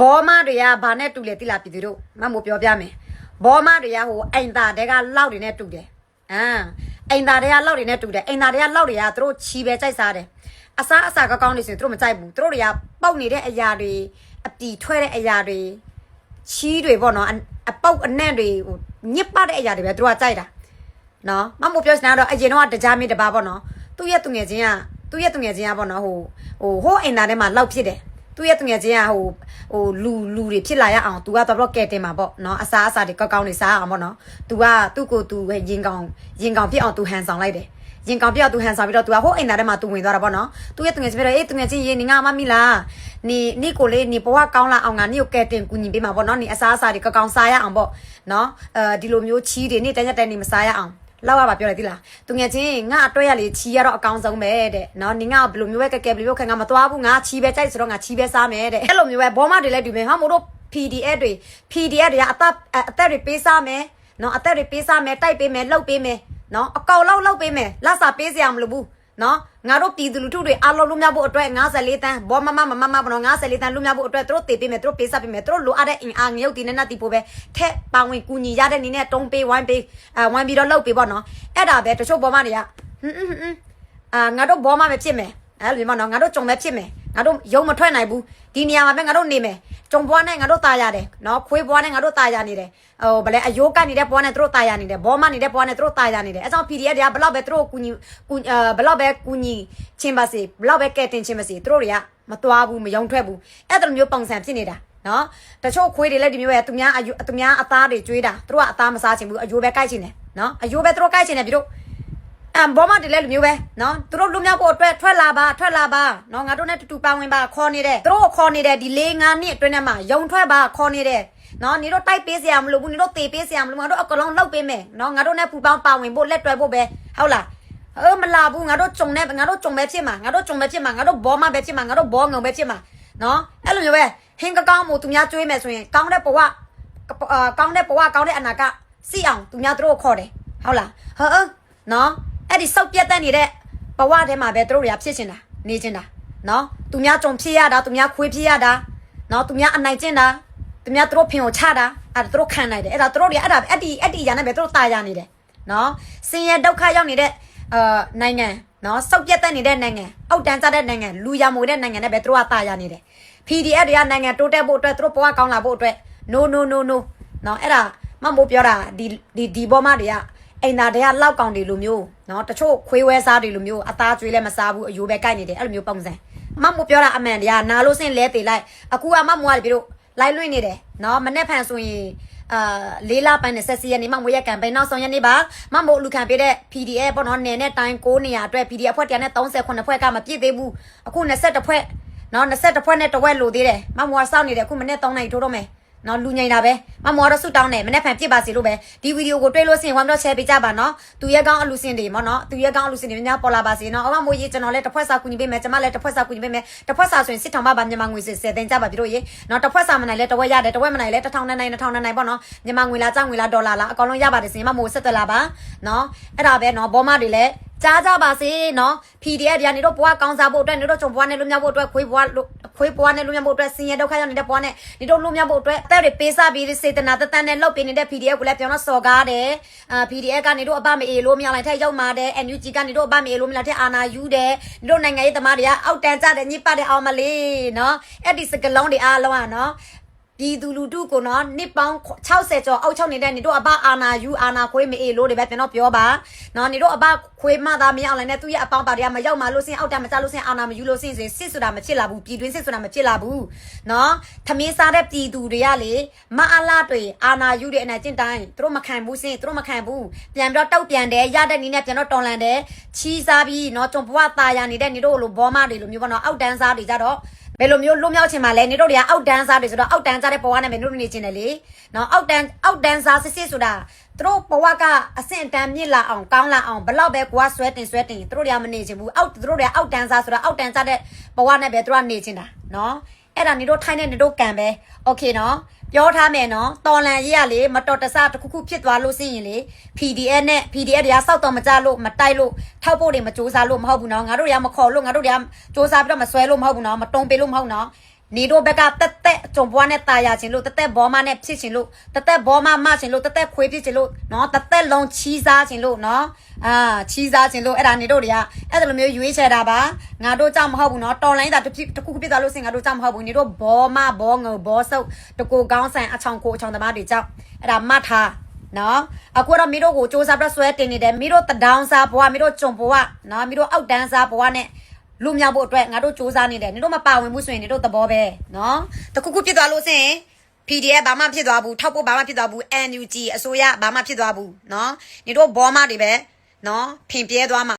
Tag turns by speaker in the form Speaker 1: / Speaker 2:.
Speaker 1: ဘောမတွေကဘာနဲ့တူလဲတိလာပြည်သူတို့မမို့ပြောပြမယ်ဘောမတွေကဟိုအိမ်သားတွေကလောက်တွေနဲ့တူတယ်အိမ်သားတွေကလောက်တွေနဲ့တူတယ်အိမ်သားတွေကလောက်တွေကသူတို့ချီပဲကြိုက်စားတယ်အစားအစာကောင်းနေဆိုရင်သူတို့မကြိုက်ဘူးသူတို့တွေကပေါက်နေတဲ့အရာတွေအတီထွဲတဲ့အရာတွေချီးတွေပေါ့နော်အပေါက်အနံ့တွေဟိုညစ်ပတ်တဲ့အရာတွေပဲသူတို့ကကြိုက်တာနော်မမို့ပြောစနာတော့အရင်တော့တကြားမင်းတပါပေါ့နော်သူ့ရဲ့သူငယ်ချင်းကပေါ့နော်ဟိုအိမ်သားထဲမှာလောက်ဖြစ်တယ်သူ့ရဲ့တငယ်ချင်းကဟိုလူတွေဖြစ်လာရအောင် तू ကတော့ကဲတင်မှာပေါ့နော်အစားတွေကောင်းနေစားအောင်ပေါ့နော် तू ကသူ့ကို तू ပဲရင်ကောင်ဖြစ်အောင် तू ဟန်ဆောင်လိုက်တယ်ရင်ကောင်ပြအောင် तू ဟန်ဆောင်ပြီးတော့ तू ကဟိုအိမ်သားထဲမှာ तू ဝင်သွားတာပေါ့နော်သူ့ရဲ့တငယ်ချင်းပြောအေးတငယ်ချင်းရေနေငါမမီလားနီကိုလေးနီဘဝကောင်းလာအောင်ငါနီကိုကဲတင်ကူညီပေးမှာပေါ့နော်နီအစားတွေကောင်းစားရအောင်ပေါ့နော်ဒီလိုမျိုးချီးတွေနေ့တန်းတက်နေမစားရအောင်လောက်ရပါပြောလိုက်သီလားသူငယ်ချင်းငါအတွဲရလေချီရတော့အကောင်းဆုံးပဲတဲ့နော်နင်ငါဘယ်လိုမျိုးပဲကဲဘယ်လိုမျိုးခံငါမသွားဘူးငါချီပဲကြိုက်ဆိုတော့ငါချီပဲစားမယ်တဲ့အဲ့လိုမျိုးပဲဘောမတွေလည်းဒီမယ်ဟာမို့တို့ PDF တွေကအသက်တွေပေးစားမယ်နော်အသက်တွေပေးစားမယ်တိုက်ပေးမယ်လှုပ်ပေးမယ်နော်အကောင်လောက်လှုပ်ပေးမယ်လက်စာပေးစရာမလိုဘူးနော်ငါတို့ပြည်သူလူထုတွေအားလုံးလူမျိုးဖို့အတွက်54တန်းဘောမနော်54တန်းလူမျိုးဖို့အတွက်သူတို့တည်ပေးမယ်သူတို့ပေးစားပေးမယ်သူတို့လိုအပ်တဲ့အင်အားငရုတ်တီနဲ့နတ်တီဖို့ပဲထက်ပါဝင်ကူညီရတဲ့နေနဲ့တုံးပေးဝိုင်းပေးဝိုင်းပြီးတော့လှုပ်ပေးပေါ့နော်အဲ့ဒါပဲတချို့ဘောမတွေကငါတို့ဘောမပဲဖြစ်မယ်အဲ့လိုမျိုးနော်ငါတို့ကြုံပဲဖြစ်မယ်ငါတို့ယုံမထွက်နိုင်ဘူးဒီနေရာမှာပဲငါတို့နေမယ်ကြုံဘွားနဲ့ငါတို့ตายရတယ်နော်ခွေးဘွားနဲ့ငါတို့ตายရနေတယ်ဟိုဗလဲအယိုးကနေတဲ့ဘွားနဲ့သူတို့ตายရနေတယ်ဘောမနေတဲ့ဘွားနဲ့သူတို့ตายရနေတယ်အဲကြောင့် PDF တွေကဘလောက်ပဲသူတို့ကူညီဘလောက်ပဲကူညီချင်းပါစေဘလောက်ပဲကဲတင်ချင်းပါစေသူတို့တွေကမသွားဘူးမယုံထွက်ဘူးအဲ့လိုမျိုးပုံစံဖြစ်နေတာနော်တချို့ခွေးတွေလည်းဒီမျိုးပဲသူများအသားတွေကျွေးတာသူတို့ကအသားမစားချင်ဘူးအယိုးပဲကိုက်ချင်တယ်နော်အယိုးပဲသူတို့ကိုက်ချင်တယ်ပြီးတော့ဘောမတွေလည်းလူမျိုးပဲနော်သူတို့လူမျိုးဖို့အတွက်ထွက်လာပါနော်ငါတို့နဲ့တူပါဝင်ပါခေါ်နေတယ်သူတို့ခေါ်နေတယ်ဒီ၄၅နှစ်အတွင်းထဲမှာယုံထွက်ပါခေါ်နေတယ်နော်နေတို့တိုက်ပေးစရာမလိုဘူးနေတို့တေပေးစရာမလိုငါတို့အကလုံးလောက်ပေးမယ်နော်ငါတို့နဲ့ပူပေါင်းပါဝင်ဖို့လက်တွဲဖို့ပဲဟုတ်လားမလာဘူးငါတို့ကြုံပဲဖြစ်မှာငါတို့ဘောမပဲဖြစ်မှာငါတို့ဘောငုံပဲဖြစ်မှာနော်အဲ့လိုမျိုးပဲဟင်းကောင်းမို့သူများကျွေးမယ်ဆိုရင်ကောင်းတဲ့ဘဝကောင်းတဲ့အနာကစီအောင်သူများတို့ခေါ်တယ်ဟုတ်လားနော်အဲ့ဒီစောက်ပြတ်တတ်နေတဲ့ဘဝထဲမှာပဲသူတို့တွေကဖြစ်နေတာနေချင်တာနော်သူများကြုံဖြစ်ရတာသူများခွေးဖြစ်ရတာနော်သူများအနိုင်ကျင့်တာသူများသူတို့ဖင်ကိုချတာအဲ့ဒါသူတို့ခံနိုင်တယ်အဲ့ဒါသူတို့တွေအဲ့ဒီရနဲ့ပဲသူတို့ตายရနေတယ်နော်ဆင်းရဲဒုက္ခရောက်နေတဲ့နိုင်ငံနော်စောက်ပြတ်တတ်နေတဲ့နိုင်ငံအောက်တန်းကျတဲ့နိုင်ငံလူရမွေတဲ့နိုင်ငံနဲ့ပဲသူတို့ကตายရနေတယ် PDF တွေကနိုင်ငံတိုးတက်ဖို့အတွက်သူတို့ဘဝကောင်းလာဖို့အတွက် no နော်အဲ့ဒါမမို့ပြောတာဒီဘောမတွေကအိမ်သားတွေကလောက်ကောင်တွေလိုမျိုးနော်တချို့ခွေးဝဲစားတွေလိုမျိုးအသားကျွေးလည်းမစားဘူးအယိုးပဲကိုက်နေတယ်အဲ့လိုမျိုးပုံစံမမို့ပြောတာအမှန်တရားနာလို့စင်လဲသေးလိုက်အခုမမို့ကပြီးတော့လိုက်လွင့်နေတယ်နော်မနေ့ဖန်ဆိုရင်၄လပိုင်းနဲ့ဆက်စီရနေမမွေးရကံပဲနောက်ဆုံးရနေပါမမို့လူခံပေးတဲ့ PDF ပေါ့နော်နယ်နဲ့တိုင်း9နေရာအတွက် PDF အဖွဲ့139ဖွဲ့ကမပြည့်သေးဘူးအခု21ဖွဲ့နော်21ဖွဲ့နဲ့တဝက်လိုသေးတယ်မမို့ကစောင့်နေတယ်အခုမနေ့3နိုင်ထိုးတော့မယ်နော်လူငိန်တာပဲမမော်တော့ဆူတောင်းတယ်မနေ့ဖန်ပြစ်ပါစီလို့ပဲဒီဗီဒီယိုကိုတွေ့လို့စင်ဝမ်းတော့ share ပေးကြပါနော်သူရဲ့ကောင်းအလူစင်တွေမနော်သူရဲ့ကောင်းအလူစင်တွေများပေါ်လာပါစေနော်အမမိုးကြီးကျွန်တော်လည်းတစ်ဖွဲ့စာကူညီပေးမယ်ကျွန်မလည်းတစ်ဖွဲ့စာကူညီပေးမယ်တစ်ဖွဲ့စာဆိုရင်စစ်ထောင်ပါမြန်မာငွေ10တင်ကြပါပြီတို့ရေနော်တစ်ဖွဲ့စာမနိုင်လဲတစ်ဝက်ရတယ်တစ်ဝက်မနိုင်လဲ1000နဲ့2000နဲ့ပေါ့နော်မြန်မာငွေလားကြောက်ငွေလားဒေါ်လာလားအကောင်လုံးရပါတယ်စင်မမိုးဆက်သက်လာပါနော်အဲ့ဒါပဲနော်ဘောမတွေလည်းကြားကြပါစေနော် PDF တွေကနေတော့ဘွားကောင်းစားဖို့အတွက်နေတော့ချုံဘွားနဲ့လူမျိုးဖို့အတွက်ခွေးဘွားနဲ့လူမျိုးဖို့အတွက်စင်ရဒုက္ခရောက်နေတဲ့ဘွားနဲ့နေတော့လူမျိုးဖို့အတွက်အသက်တွေပေးစားပြီးစေတနာတသက်နဲ့လှုပ်ပေးနေတဲ့ PDF ကိုလည်းပြောတော့စော်ကားတယ်PDF ကနေတော့အပမေအေလို့မြောင်လိုက်ထက်ရောက်มาတယ် NUG ကနေတော့အပမေအေလို့မြောင်ထက်အာနာယူတယ်နေတော့နိုင်ငံရေးသမားတွေကအောက်တန်းကြတယ်ညစ်ပတ်တဲ့အောင်မလေးနော်အဲ့ဒီစကလုံးတွေအားလုံးอ่ะနော်ပြည်သူလူထုကိုနော်နှစ်ပေါင်း60ကျော်အောက်ချုပ်နေတဲ့နေတို့အဘအာနာယူအာနာခွေးမအေးလို့တွေပဲကျွန်တော်ပြောပါနော်နေတို့အဘခွေးမသားမင်းအောင်လည်းနဲ့သူ့ရဲ့အပေါင်းပါတွေကမရောက်မှလို့စင်အောက်တန်းမကြလို့စင်အာနာမယူလို့စင်စစ်ဆိုတာမဖြစ်လာဘူးပြည်တွင်းစစ်ဆိုတာမဖြစ်လာဘူးနော်သမင်းစားတဲ့ပြည်သူတွေကလေမအလားတွေအာနာယူတဲ့အနိုင်ကျင့်တိုင်းသူတို့မခံဘူးစင်သူတို့မခံဘူးပြန်ပြီးတော့တောက်ပြန်တယ်ရတဲ့နီးနဲ့ပြန်တော့တော်လန်တယ်ချီးစားပြီးနော်ကျုံဘွားตายရနေတဲ့နေတို့လိုဘောမတွေလိုမျိုးပေါ့နော်အောက်တန်းစားတွေကြတော့ဘယ်လိုမျိုးလွတ်မြောက်ချင်မှလဲနေတို့တွေကအောက်တန်းစားတွေဆိုတော့အောက်တန်းစားတဲ့ဘဝနဲ့မင်းတို့နေချင်တယ်လေနော်အောက်တန်းစားစစ်ဆိုတာသူတို့ဘဝကအဆင့်အတန်းမြင့်လာအောင်ကောင်းလာအောင်ဘလောက်ပဲကွာဆွဲတင်သူတို့တွေကမနေချင်ဘူးသူတို့တွေကအောက်တန်းစားဆိုတာအောက်တန်းစားတဲ့ဘဝနဲ့ပဲသူတို့ကနေချင်တာနော်အဲ့ဒါနေတို့ထိုင်းတဲ့နေတို့ကံပဲโอเคနော်ပြောထားမယ်နော်တော်လန်ရေးရလေမတော်တဆတစ်ခုခုဖြစ်သွားလို့ရှိရင်လေ PDF တွေကစောက်တော့မကြလို့မတိုက်လို့ထောက်ဖို့တွေမစူးစမ်းလို့မဟုတ်ဘူးနော်ငါတို့တွေကမခေါ်လို့ငါတို့တွေကစူးစမ်းပြီးတော့မဆွဲလို့မဟုတ်ဘူးနော်မတုံးပေးလို့မဟုတ်နော် နေတို့ဘက်ကတက်ကြုံပွားနဲ့ตายရခြင်းလို့တက်ဘောမနဲ့ဖြစ်ခြင်းလို့တက်ဘောမမခြင်းလို့တက်ခွေးဖြစ်ခြင်းလို့နော်တက်လုံးချီးစားခြင်းလို့နော်ချီးစားခြင်းလို့အဲ့ဒါနေတို့တွေကအဲ့လိုမျိုးရွေးချယ်တာပါငါတို့ကြောက်မဟုတ်ဘူးနော်တော်လိုင်းတာတစ်ခုဖြစ်သွားလို့စင်ငါတို့ကြောက်မဟုတ်ဘူးနေတို့ဘောမဘောငုံဘောဆုပ်တကူကောင်းဆိုင်အချောင်ကိုအချောင်သမားတွေကြောက်အဲ့ဒါမှတ်ထားနော်အခုတော့မီတို့ကိုစူးစမ်းပြီးဆွဲတင်နေတယ်မီတို့တဒေါင်းစားဘွားမီတို့ကြုံဘွားနော်မီတို့အောက်တန်းစားဘွားနဲ့လူမြောက်ဖို့အတွက်ငါတို့စူးစမ်းနေတယ်နေတို့မပါဝင်ဘူးဆိုရင်နေတို့သဘောပဲနော်တခုခုဖြစ်သွားလို့စင် PDF ဘာမှဖြစ်သွားဘူးထောက်ဖို့ဘာမှဖြစ်သွားဘူး NUG အစိုးရဘာမှဖြစ်သွားဘူးနော်နေတို့ဘောမတွေပဲနော်ဖင်ပြဲသွားမှာ